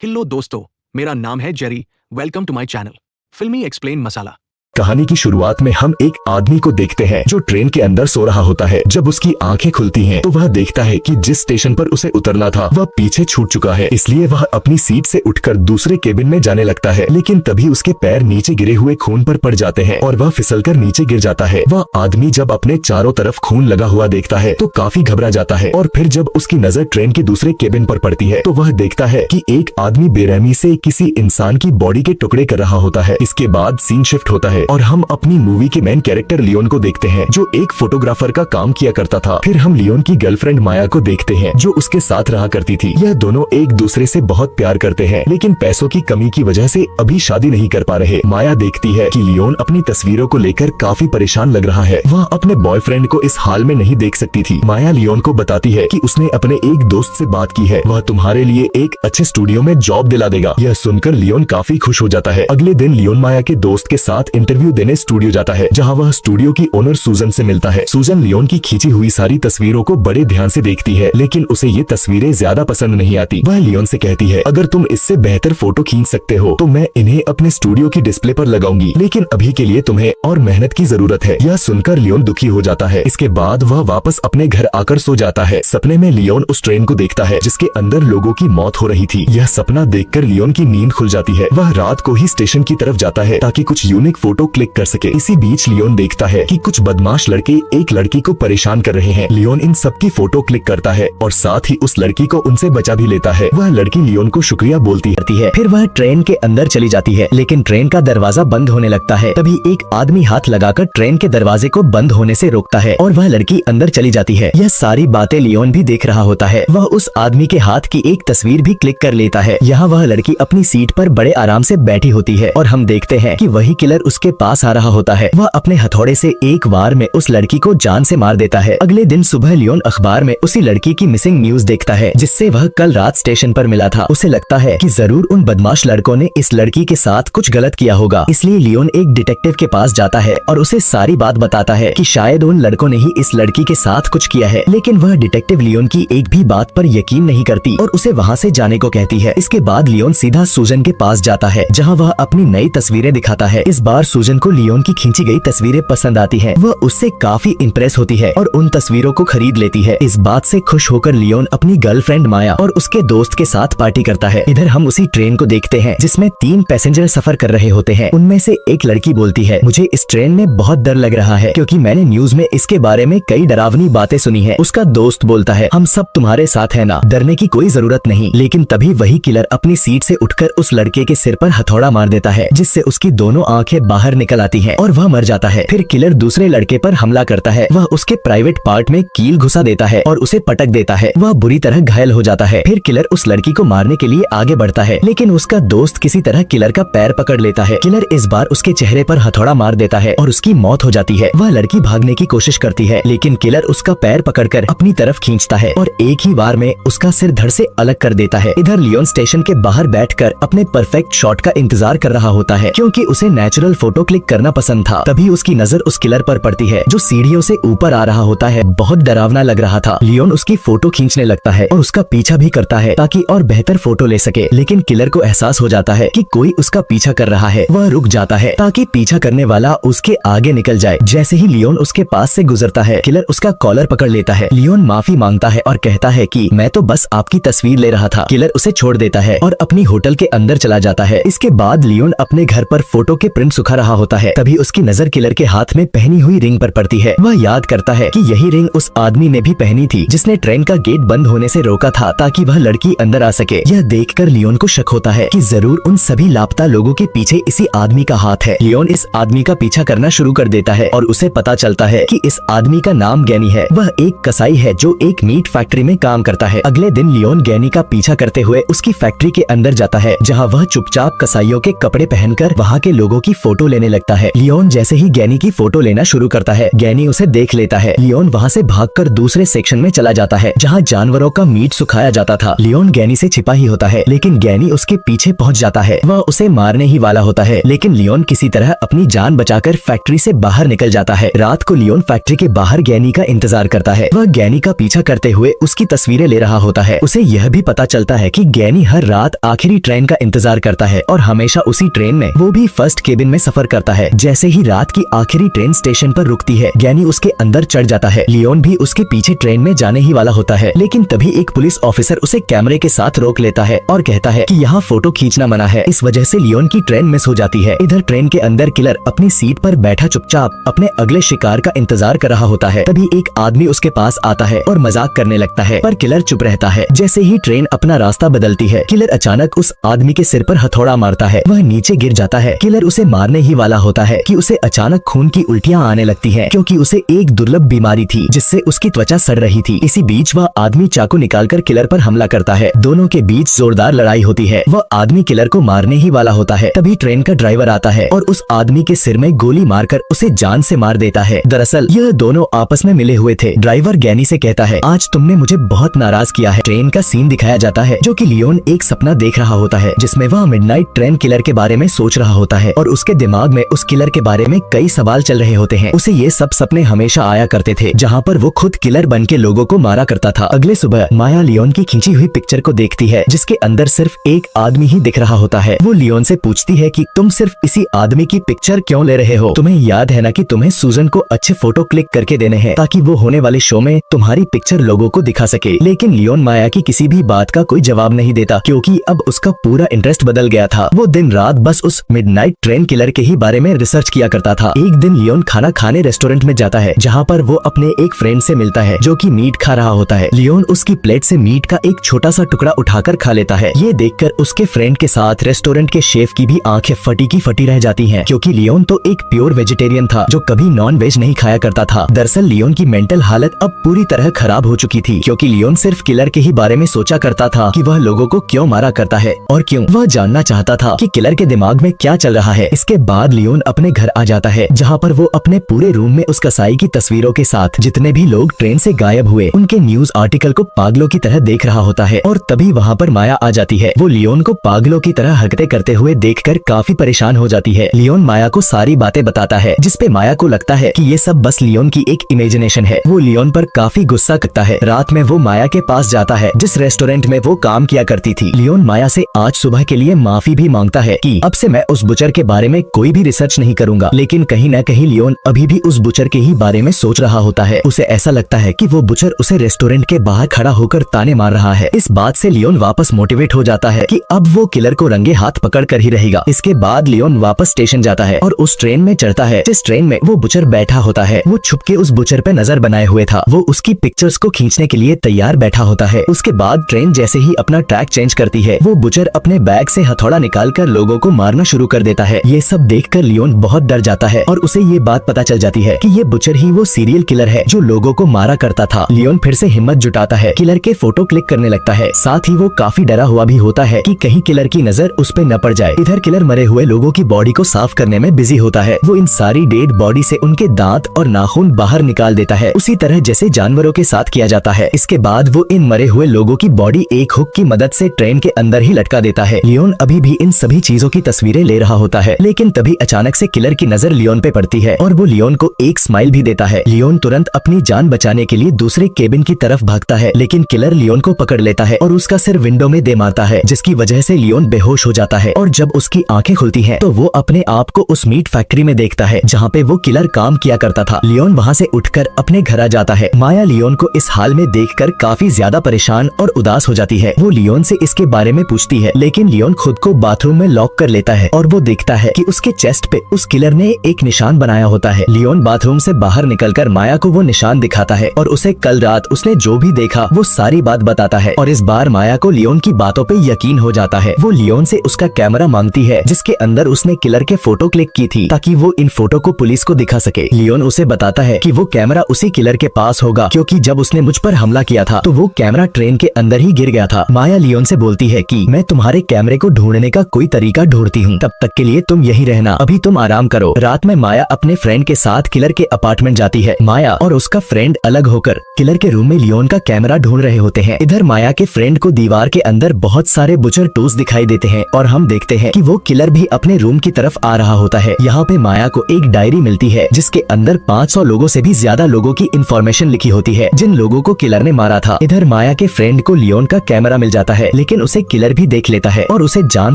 Hello दोस्तों, मेरा नाम है Jerry. Welcome to my channel Filmi explain Masala. कहानी की शुरुआत में हम एक आदमी को देखते हैं जो ट्रेन के अंदर सो रहा होता है। जब उसकी आंखें खुलती हैं तो वह देखता है कि जिस स्टेशन पर उसे उतरना था वह पीछे छूट चुका है। इसलिए वह अपनी सीट से उठकर दूसरे केबिन में जाने लगता है, लेकिन तभी उसके पैर नीचे गिरे हुए खून पर पड़ जाते हैं और वह फिसलकर नीचे गिर जाता है। वह आदमी जब अपने चारों तरफ खून लगा हुआ देखता है तो काफी घबरा जाता है और फिर जब उसकी नजर ट्रेन के दूसरे केबिन पर पड़ती है तो वह देखता है कि एक आदमी बेरहमी से किसी इंसान की बॉडी के टुकड़े कर रहा होता है। इसके बाद सीन शिफ्ट होता है और हम अपनी मूवी के मेन कैरेक्टर लियोन को देखते हैं जो एक फोटोग्राफर का काम किया करता था। फिर हम लियोन की गर्लफ्रेंड माया को देखते हैं जो उसके साथ रहा करती थी। यह दोनों एक दूसरे से बहुत प्यार करते हैं, लेकिन पैसों की कमी की वजह से अभी शादी नहीं कर पा रहे। माया देखती है कि लियोन अपनी तस्वीरों को लेकर काफी परेशान लग रहा है। वह अपने बॉयफ्रेंड को इस हाल में नहीं देख सकती थी। माया लियोन को बताती है कि उसने अपने एक दोस्त से बात की है, वह तुम्हारे लिए एक अच्छे स्टूडियो में जॉब दिला देगा। यह सुनकर लियोन काफी खुश हो जाता है। अगले दिन लियोन माया के दोस्त के साथ इंटरव्यू देने स्टूडियो जाता है, जहां वह स्टूडियो की ओनर सूजन से मिलता है। सूजन लियोन की खींची हुई सारी तस्वीरों को बड़े ध्यान से देखती है, लेकिन उसे ये तस्वीरें ज्यादा पसंद नहीं आती। वह लियोन से कहती है, अगर तुम इससे बेहतर फोटो खींच सकते हो तो मैं इन्हें अपने स्टूडियो की डिस्प्ले पर लगाऊंगी, लेकिन अभी के लिए तुम्हें और मेहनत की जरूरत है। यह सुनकर लियोन दुखी हो जाता है। इसके बाद वह वापस अपने घर आकर सो जाता है। सपने में लियोन उस ट्रेन को देखता है जिसके अंदर लोगों की मौत हो रही थी। यह सपना देखकर लियोन की नींद खुल जाती है। वह रात को ही स्टेशन की तरफ जाता है ताकि कुछ यूनिक फोटो क्लिक कर सके। इसी बीच लियोन देखता है कि कुछ बदमाश लड़के एक लड़की को परेशान कर रहे हैं। लियोन इन सब की फोटो क्लिक करता है और साथ ही उस लड़की को उनसे बचा भी लेता है। वह लड़की लियोन को शुक्रिया बोलती है। फिर वह ट्रेन के अंदर चली जाती है, लेकिन ट्रेन का दरवाजा बंद होने लगता है। तभी एक आदमी हाथ लगाकर ट्रेन के दरवाजे को बंद होने से रोकता है और वह लड़की अंदर चली जाती है। यह सारी बातें लियोन भी देख रहा होता है। वह उस आदमी के हाथ की एक तस्वीर भी क्लिक कर लेता है। यहाँ वह लड़की अपनी सीट पर बड़े आराम से बैठी होती है और हम देखते हैं कि वही किलर उसके पास आ रहा होता है। वह अपने हथौड़े से एक वार में उस लड़की को जान से मार देता है। अगले दिन सुबह लियोन अखबार में उसी लड़की की मिसिंग न्यूज देखता है, जिससे वह कल रात स्टेशन पर मिला था। उसे लगता है कि जरूर उन बदमाश लड़कों ने इस लड़की के साथ कुछ गलत किया होगा। इसलिए लियोन एक डिटेक्टिव के पास जाता है और उसे सारी बात बताता है कि शायद उन लड़कों ने ही इस लड़की के साथ कुछ किया है। लेकिन वह डिटेक्टिव लियोन की एक भी बात पर यकीन नहीं करती और उसे वहाँ से जाने को कहती है। इसके बाद लियोन सीधा सूजन के पास जाता है, जहाँ वह अपनी नई तस्वीरें दिखाता है। इस बार सूजन को लियोन की खींची गई तस्वीरें पसंद आती है। वह उससे काफी इम्प्रेस होती है और उन तस्वीरों को खरीद लेती है। इस बात से खुश होकर लियोन अपनी गर्लफ्रेंड माया और उसके दोस्त के साथ पार्टी करता है। इधर हम उसी ट्रेन को देखते हैं जिसमें 3 पैसेंजर सफर कर रहे होते हैं। उनमें से एक लड़की बोलती है, मुझे इस ट्रेन में बहुत डर लग रहा है क्योंकि मैंने न्यूज में इसके बारे में कई डरावनी बातें सुनी है। उसका दोस्त बोलता है, हम सब तुम्हारे साथ है ना, डरने की कोई जरूरत नहीं। लेकिन तभी वही किलर अपनी सीट से उठकर उस लड़के के सिर पर हथौड़ा मार देता है, जिससे उसकी दोनों आंखें बाहर निकल आती हैं और वह मर जाता है। फिर किलर दूसरे लड़के पर हमला करता है। वह उसके प्राइवेट पार्ट में कील घुसा देता है और उसे पटक देता है। वह बुरी तरह घायल हो जाता है। फिर किलर उस लड़की को मारने के लिए आगे बढ़ता है, लेकिन उसका दोस्त किसी तरह किलर का पैर पकड़ लेता है। किलर इस बार उसके चेहरे पर हथौड़ा मार देता है और उसकी मौत हो जाती है। वह लड़की भागने की कोशिश करती है, लेकिन किलर उसका पैर पकड़कर अपनी तरफ खींचता है और एक ही बार में उसका सिर धड़ से अलग कर देता है। इधर लियोन स्टेशन के बाहर बैठकर अपने परफेक्ट शॉट का इंतजार कर रहा होता है, क्योंकि उसे नेचुरल फोटो क्लिक करना पसंद था। तभी उसकी नजर उस किलर पर पड़ती है जो सीढ़ियों से ऊपर आ रहा होता है। बहुत डरावना लग रहा था। लियोन उसकी फोटो खींचने लगता है और उसका पीछा भी करता है ताकि और बेहतर फोटो ले सके, लेकिन किलर को एहसास हो जाता है कि कोई उसका पीछा कर रहा है। वह रुक जाता है ताकि पीछा करने वाला उसके आगे निकल जाए। जैसे ही लियोन उसके पास से गुजरता है, किलर उसका कॉलर पकड़ लेता है। लियोन माफी मांगता है और कहता है कि मैं तो बस आपकी तस्वीर ले रहा था। किलर उसे छोड़ देता है और अपनी होटल के अंदर चला जाता है। इसके बाद लियोन अपने घर पर फोटो के प्रिंट सुखा रहा होता है। तभी उसकी नजर किलर के हाथ में पहनी हुई रिंग पर पड़ती है। वह याद करता है कि यही रिंग उस आदमी ने भी पहनी थी जिसने ट्रेन का गेट बंद होने से रोका था ताकि वह लड़की अंदर आ सके। यह देखकर लियोन को शक होता है कि जरूर उन सभी लापता लोगों के पीछे इसी आदमी का हाथ है। लियोन इस आदमी का पीछा करना शुरू कर देता है और उसे पता चलता है कि इस आदमी का नाम गैनी है। वह एक कसाई है जो एक मीट फैक्ट्री में काम करता है। अगले दिन लियोन गैनी का पीछा करते हुए उसकी फैक्ट्री के अंदर जाता है, जहाँ वह चुपचाप कसाईयों के कपड़े पहनकर वहाँ के लोगों की फोटो लेने लगता है। लियोन जैसे ही गैनी की फोटो लेना शुरू करता है, गैनी उसे देख लेता है। लियोन वहाँ से भागकर दूसरे सेक्शन में चला जाता है जहाँ जानवरों का मीट सुखाया जाता था। लियोन गैनी से छिपा ही होता है, लेकिन गैनी उसके पीछे पहुँच जाता है। वह उसे मारने ही वाला होता है, लेकिन लियोन किसी तरह अपनी जान बचाकर फैक्ट्री से बाहर निकल जाता है। रात को लियोन फैक्ट्री के बाहर गैनी का इंतजार करता है। वह गैनी का पीछा करते हुए उसकी तस्वीरें ले रहा होता है। उसे यह भी पता चलता है कि गैनी हर रात आखिरी ट्रेन का इंतजार करता है और हमेशा उसी ट्रेन में, वो भी फर्स्ट केबिन में सफर करता है। जैसे ही रात की आखिरी ट्रेन स्टेशन पर रुकती है, गैनी उसके अंदर चढ़ जाता है। लियोन भी उसके पीछे ट्रेन में जाने ही वाला होता है, लेकिन तभी एक पुलिस ऑफिसर उसे कैमरे के साथ रोक लेता है और कहता है कि यहाँ फोटो खींचना मना है। इस वजह से लियोन की ट्रेन मिस हो जाती है। इधर ट्रेन के अंदर किलर अपनी सीट पर बैठा चुपचाप अपने अगले शिकार का इंतजार कर रहा होता है। तभी एक आदमी उसके पास आता है और मजाक करने लगता है, पर किलर चुप रहता है। जैसे ही ट्रेन अपना रास्ता बदलती है, किलर अचानक उस आदमी के सिर पर हथौड़ा मारता है। वह नीचे गिर जाता है। किलर उसे मारने ही वाला होता है कि उसे अचानक खून की उल्टियां आने लगती हैं, क्योंकि उसे एक दुर्लभ बीमारी थी जिससे उसकी त्वचा सड़ रही थी। इसी बीच वह आदमी चाकू निकालकर किलर पर हमला करता है। दोनों के बीच जोरदार लड़ाई होती है। वह आदमी किलर को मारने ही वाला होता है। तभी ट्रेन का ड्राइवर आता है और उस आदमी के सिर में गोली मारकर उसे जान से मार देता है। दरअसल यह दोनों आपस में मिले हुए थे। ड्राइवर गैनी से कहता है, आज तुमने मुझे बहुत नाराज किया है। ट्रेन का सीन दिखाया जाता है जो कि लियोन एक सपना देख रहा होता है, जिसमें वह मिडनाइट ट्रेन किलर के बारे में सोच रहा होता है और उसके दिमाग में उस किलर के बारे में कई सवाल चल रहे होते हैं। उसे ये सब सपने हमेशा आया करते थे, जहाँ पर वो खुद किलर बन के लोगों को मारा करता था। अगले सुबह माया लियोन की खींची हुई पिक्चर को देखती है, जिसके अंदर सिर्फ एक आदमी ही दिख रहा होता है। वो लियोन से पूछती है कि तुम सिर्फ इसी आदमी की पिक्चर क्यों ले रहे हो? तुम्हें याद है ना कि तुम्हें सूजन को अच्छे फोटो क्लिक करके देने हैं, ताकि वो होने वाले शो में तुम्हारी पिक्चर लोगों को दिखा सके। लेकिन लियोन माया की किसी भी बात का कोई जवाब नहीं देता, क्योंकि अब उसका पूरा इंटरेस्ट बदल गया था। वो दिन रात बस उस मिडनाइट ट्रेन किलर के ही बारे में रिसर्च किया करता था। एक दिन लियोन खाना खाने रेस्टोरेंट में जाता है, जहाँ पर वो अपने एक फ्रेंड से मिलता है जो कि मीट खा रहा होता है। लियोन उसकी प्लेट से मीट का एक छोटा सा टुकड़ा उठाकर खा लेता है। ये देखकर उसके फ्रेंड के साथ रेस्टोरेंट के शेफ की भी आंखें फटी की फटी रह जाती हैं, क्योंकि लियोन तो एक प्योर वेजिटेरियन था जो कभी नॉन वेज नहीं खाया करता था। दरअसल लियोन की मेंटल हालत अब पूरी तरह खराब हो चुकी थी, क्योंकि लियोन सिर्फ किलर के ही बारे में सोचा करता था कि वह लोगों को क्यों मारा करता है और क्यों। वह जानना चाहता था कि किलर के दिमाग में क्या चल रहा है। इसके बाद लियोन अपने घर आ जाता है, जहाँ पर वो अपने पूरे रूम में उस कसाई की तस्वीरों के साथ जितने भी लोग ट्रेन से गायब हुए उनके न्यूज आर्टिकल को पागलों की तरह देख रहा होता है। और तभी वहाँ पर माया आ जाती है। वो लियोन को पागलों की तरह हरकतें करते हुए देखकर काफी परेशान हो जाती है। लियोन माया को सारी बातें बताता है, जिसपे माया को लगता है कि ये सब बस लियोन की एक इमेजिनेशन है। वो लियोन पर काफी गुस्सा करता है। रात में वो माया के पास जाता है, जिस रेस्टोरेंट में वो काम किया करती थी। लियोन माया से आज सुबह के लिए माफी भी मांगता है कि अब से मैं उस बुचर के बारे में कोई भी रिसर्च नहीं करूंगा। लेकिन कहीं न कहीं लियोन अभी भी उस बुचर के ही बारे में सोच रहा होता है। उसे ऐसा लगता है कि वो बुचर उसे रेस्टोरेंट के बाहर खड़ा होकर ताने मार रहा है। इस बात से लियोन वापस मोटिवेट हो जाता है कि अब वो किलर को रंगे हाथ पकड़ कर ही रहेगा। इसके बाद लियोन वापस स्टेशन जाता है और उस ट्रेन में चढ़ता है जिस ट्रेन में वो बुचर बैठा होता है। वो छुप के उस बुचर पे नजर बनाए हुए था। वो उसकी पिक्चर्स को खींचने के लिए तैयार बैठा होता है। उसके बाद ट्रेन जैसे ही अपना ट्रैक चेंज करती है, वो बुचर अपने बैग से हथौड़ा निकालकर लोगों को मारना शुरू कर देता है। ये सब देखकर लियोन बहुत डर जाता है और उसे ये बात पता चल जाती है कि ये बुचर ही वो सीरियल किलर है जो लोगों को मारा करता था। लियोन फिर से हिम्मत जुटाता है, किलर के फोटो क्लिक करने लगता है। साथ ही वो काफी डरा हुआ भी होता है कि कहीं किलर की नजर उस पे न पड़ जाए। इधर किलर मरे हुए लोगों की बॉडी को साफ करने में बिजी होता है। वो इन सारी डेड बॉडी से उनके दांत और नाखून बाहर निकाल देता है, उसी तरह जैसे जानवरों के साथ किया जाता है। इसके बाद वो इन मरे हुए लोगों की बॉडी एक हुक की मदद से ट्रेन के अंदर ही लटका देता है। लियोन अभी भी इन सभी चीजों की तस्वीरें ले रहा होता है, लेकिन तभी अचानक से किलर की नजर लियोन पे पड़ती है और वो लियोन को एक स्माइल भी देता है। लियोन तुरंत अपनी जान बचाने के लिए दूसरे केबिन की तरफ भागता है, लेकिन किलर लियोन को पकड़ लेता है और उसका सिर विंडो में दे मारता है, जिसकी वजह से लियोन बेहोश हो जाता है। और जब उसकी आंखें खुलती हैं, तो वो अपने आप को उस मीट फैक्ट्री में देखता है जहाँ पे वो किलर काम किया करता था। लियोन वहाँ से उठकर अपने घर आ जाता है। माया लियोन को इस हाल में देखकर काफी ज्यादा परेशान और उदास हो जाती है। वो लियोन से इसके बारे में पूछती है, लेकिन लियोन खुद को बाथरूम में लॉक कर लेता है और वो देखता है कि उसके चेस्ट पे उस किलर ने एक निशान बनाया होता है। लियोन बाथरूम से बाहर निकलकर माया को वो निशान दिखाता है और उसे कल रात उसने जो भी देखा वो सारी बात बताता है। और इस बार माया को लियोन की बातों पे यकीन हो जाता है। वो लियोन से उसका कैमरा मांगती है जिसके अंदर उसने किलर के फोटो क्लिक की थी, ताकि वो इन फोटो को पुलिस को दिखा सके। लियोन उसे बताता है कि वो कैमरा उसी किलर के पास होगा, क्योंकि जब उसने मुझ पर हमला किया था तो वो कैमरा ट्रेन के अंदर ही गिर गया था। माया लियोन से बोलती है कि मैं तुम्हारे कैमरे को ढूंढने का कोई तरीका ढूंढती हूँ, तब तक के लिए तुम यहीं रहना। रहना, अभी तुम आराम करो। रात में माया अपने फ्रेंड के साथ किलर के अपार्टमेंट जाती है। माया और उसका फ्रेंड अलग होकर किलर के रूम में लियोन का कैमरा ढूंढ रहे होते हैं। इधर माया के फ्रेंड को दीवार के अंदर बहुत सारे बुचर टूल्स दिखाई देते हैं और हम देखते हैं कि वो किलर भी अपने रूम की तरफ आ रहा होता है। यहाँ पे माया को एक डायरी मिलती है जिसके अंदर 500 लोगों से भी ज्यादा लोगों की इन्फॉर्मेशन लिखी होती है जिन लोगों को किलर ने मारा था। इधर माया के फ्रेंड को लियोन का कैमरा मिल जाता है, लेकिन उसे किलर भी देख लेता है और उसे जान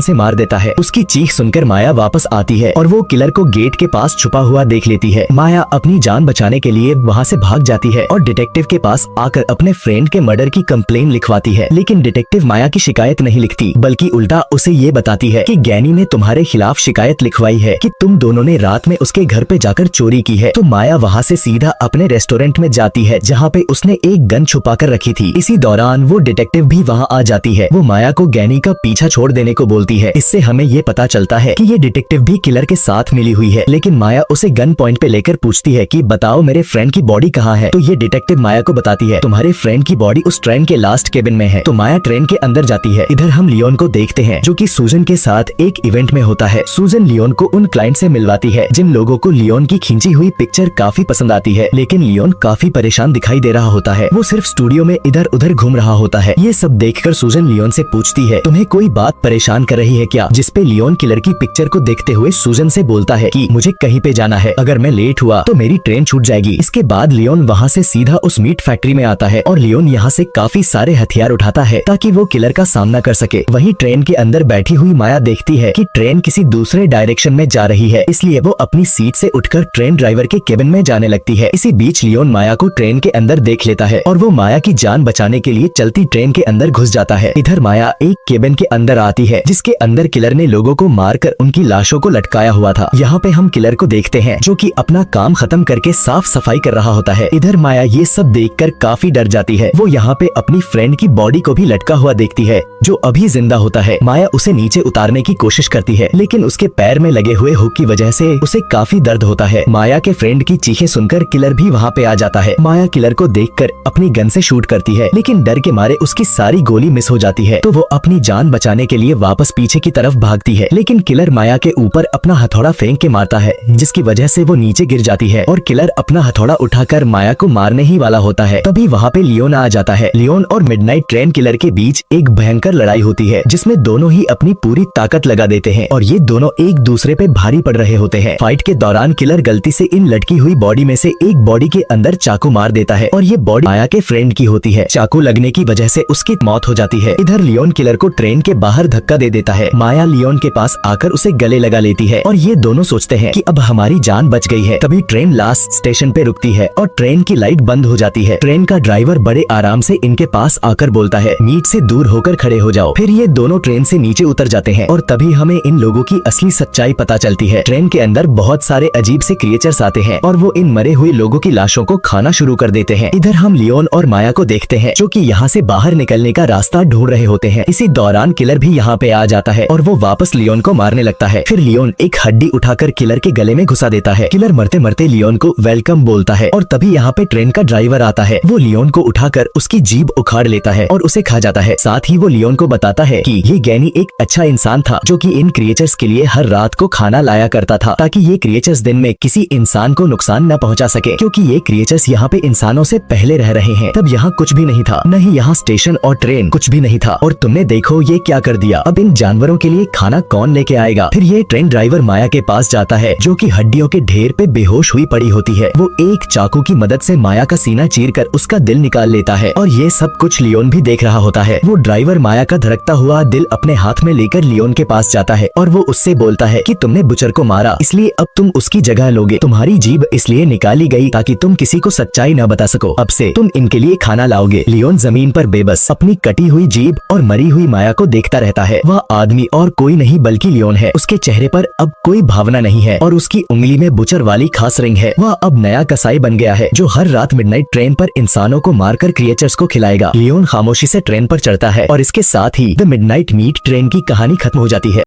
से मार देता है। उसकी चीख सुनकर माया वापस आती है और वो किलर को गेट के पास छुपा हुआ देख लेती है। माया अपनी जान बचाने के लिए वहाँ से भाग जाती है और डिटेक्टिव के पास आकर अपने फ्रेंड के मर्डर की कंप्लेन लिखवाती है। लेकिन डिटेक्टिव माया की शिकायत नहीं लिखती, बल्कि उल्टा उसे ये बताती है कि गैनी ने तुम्हारे खिलाफ शिकायत लिखवाई है कि तुम दोनों ने रात में उसके घर पे जाकर चोरी की है। तो माया वहाँ से सीधा अपने रेस्टोरेंट में जाती है जहाँ पे उसने एक गन छुपा कर रखी थी। इसी दौरान वो डिटेक्टिव भी वहाँ आ जाती है। वो माया को गैनी का पीछा छोड़ देने को बोलती है। इससे हमें ये पता चलता है कि ये डिटेक्टिव भी किलर के साथ मिली हुई है। लेकिन माया उसे गन पॉइंट पे लेकर पूछती है कि बताओ मेरे फ्रेंड की बॉडी कहाँ है। तो ये डिटेक्टिव माया को बताती है तुम्हारे फ्रेंड की बॉडी उस ट्रेन के लास्ट केबिन में है। तो माया ट्रेन के अंदर जाती है। इधर हम लियोन को देखते हैं जो कि सूजन के साथ एक इवेंट में होता है। सूजन लियोन को उन क्लाइंट से मिलवाती है जिन लोगों को लियोन की खींची हुई पिक्चर काफी पसंद आती है। लेकिन लियोन काफी परेशान दिखाई दे रहा होता है। वो सिर्फ स्टूडियो में इधर उधर घूम रहा होता है। ये सब देखकर सूजन लियोन से पूछती है तुम्हें कोई बात परेशान कर रही है क्या। जिसपे लियोन किलर की पिक्चर को देखते हुए सूजन से बोलता है कि मुझे कहीं पे जाना है, अगर मैं लेट हुआ तो मेरी ट्रेन छूट जाएगी। इसके बाद लियोन वहाँ से सीधा उस मीट फैक्ट्री में आता है और लियोन यहाँ से काफी सारे हथियार उठाता है ताकि वो किलर का सामना कर सके। वहीं ट्रेन के अंदर बैठी हुई माया देखती है कि ट्रेन किसी दूसरे डायरेक्शन में जा रही है, इसलिए वो अपनी सीट से उठकर ट्रेन ड्राइवर के केबिन में जाने लगती है। इसी बीच लियोन माया को ट्रेन के अंदर देख लेता है और वो माया की जान बचाने के लिए चलती ट्रेन के अंदर घुस जाता है। इधर माया एक केबिन के अंदर आती है जिसके अंदर किलर ने लोगों को मारकर उनकी लाशों को लटकाया हुआ था। यहाँ पे हम किलर को देखते हैं जो कि अपना काम खत्म करके साफ सफाई कर रहा होता है। इधर माया ये सब देखकर काफी डर जाती है। वो यहाँ पे अपनी फ्रेंड की बॉडी को भी लटका हुआ देखती है जो अभी जिंदा होता है। माया उसे नीचे उतारने की कोशिश करती है, लेकिन उसके पैर में लगे हुए हुक की वजह से उसे काफी दर्द होता है। माया के फ्रेंड की चीखें सुनकर किलर भी वहाँ पे आ जाता है। माया किलर को देखकर अपनी गन से शूट करती है, लेकिन डर के मारे उसकी सारी गोली मिस हो जाती है। तो वो अपनी जान बचाने के लिए वापस पीछे की तरफ भागती है, लेकिन किलर माया के ऊपर अपना हथौड़ा फेंक के मारता है जिसकी वजह से वो नीचे गिर जाती है और किलर अपना हथौड़ा उठाकर माया को मारने ही वाला होता है। तभी वहाँ पे लियोन आ जाता है। लियोन और मिडनाइट ट्रेन किलर के बीच एक भयंकर लड़ाई होती है जिसमें दोनों ही अपनी पूरी ताकत लगा देते हैं और ये दोनों एक दूसरे पे भारी पड़ रहे होते हैं। फाइट के दौरान किलर गलती से इन लटकी हुई बॉडी में से एक बॉडी के अंदर चाकू मार देता है और ये बॉडी माया के फ्रेंड की होती है। चाकू लगने की वजह से उसकी मौत हो जाती है। इधर लियोन किलर को ट्रेन के बाहर धक्का दे देता है। माया लियोन के पास आकर उसे गले लगा लेती है और ये दोनों सोचते हैं कि अब हमारी जान बच गई है। तभी ट्रेन लास्ट स्टेशन पे रुकती है और ट्रेन की लाइट बंद हो जाती है। ट्रेन का ड्राइवर बड़े आराम से इनके पास आकर बोलता है मीट से दूर होकर खड़े हो जाओ। फिर ये दोनों ट्रेन से नीचे उतर जाते हैं और तभी हमें इन लोगों की असली सच्चाई पता चलती है। ट्रेन के अंदर बहुत सारे अजीब से क्रिएचर्स आते हैं और वो इन मरे हुए लोगों की लाशों को खाना शुरू कर देते हैं। इधर हम लियोन और माया को देखते हैं जो कि यहाँ से बाहर निकलने का रास्ता ढूंढ रहे होते हैं। इसी दौरान किलर भी यहाँ पे आ जाता है और वो वापस लियोन को मारने लगता है। फिर लियोन एक हड्डी उठाकर किलर के गले में घुसा देता है। किलर मरते मरते लियोन को वेलकम बोलता है और तभी यहाँ पे ट्रेन का ड्राइवर आता है। वो लियोन को उठाकर उसकी जीभ उखाड़ लेता है और उसे खा जाता है। साथ ही वो लियोन को बताता है कि ये गैनी एक अच्छा इंसान था जो कि इन क्रिएचर्स के लिए हर रात को खाना लाया करता था ताकि ये क्रिएचर्स दिन में किसी इंसान को नुकसान न पहुंचा सके, क्योंकि ये क्रिएचर्स यहाँ पे इंसानों से पहले रह रहे हैं। तब यहाँ कुछ भी नहीं था, न ही यहाँ स्टेशन और ट्रेन कुछ भी नहीं था और तुमने देखो ये क्या कर दिया। अब इन जानवरों के लिए खाना कौन लेके आएगा। फिर ये ट्रेन ड्राइवर माया के पास जाता है जो कि हड्डियों के ढेर पे बेहोश हुई पड़ी होती है। वो एक चाकू की मदद से माया का सीना चीर कर उसका दिल निकाल लेता है और ये सब कुछ लियोन भी देख रहा होता है। वो ड्राइवर माया का धड़कता हुआ दिल अपने हाथ में लेकर लियोन के पास जाता है और वो उससे बोलता है कि तुमने बुचर को मारा, इसलिए अब तुम उसकी जगह लोगे। तुम्हारी जीभ इसलिए निकाली गई ताकि तुम किसी को सच्चाई न बता सको। अब से तुम इनके लिए खाना लाओगे। लियोन जमीन पर बेबस अपनी कटी हुई जीभ और मरी हुई माया को देखता रहता है। वह आदमी और कोई नहीं बल्कि लियोन है। उसके चेहरे पर अब कोई भावना नहीं है और उसकी उंगली में बुचर वाली खास रिंग है। वह अब नया कसाई बन गया है जो हर रात मिडनाइट ट्रेन पर इंसानों को मारकर क्रिएचर्स को खिलाएगा। लियोन खामोशी से ट्रेन पर चढ़ता है और इसके साथ ही द मिडनाइट मीट ट्रेन की कहानी खत्म हो जाती है।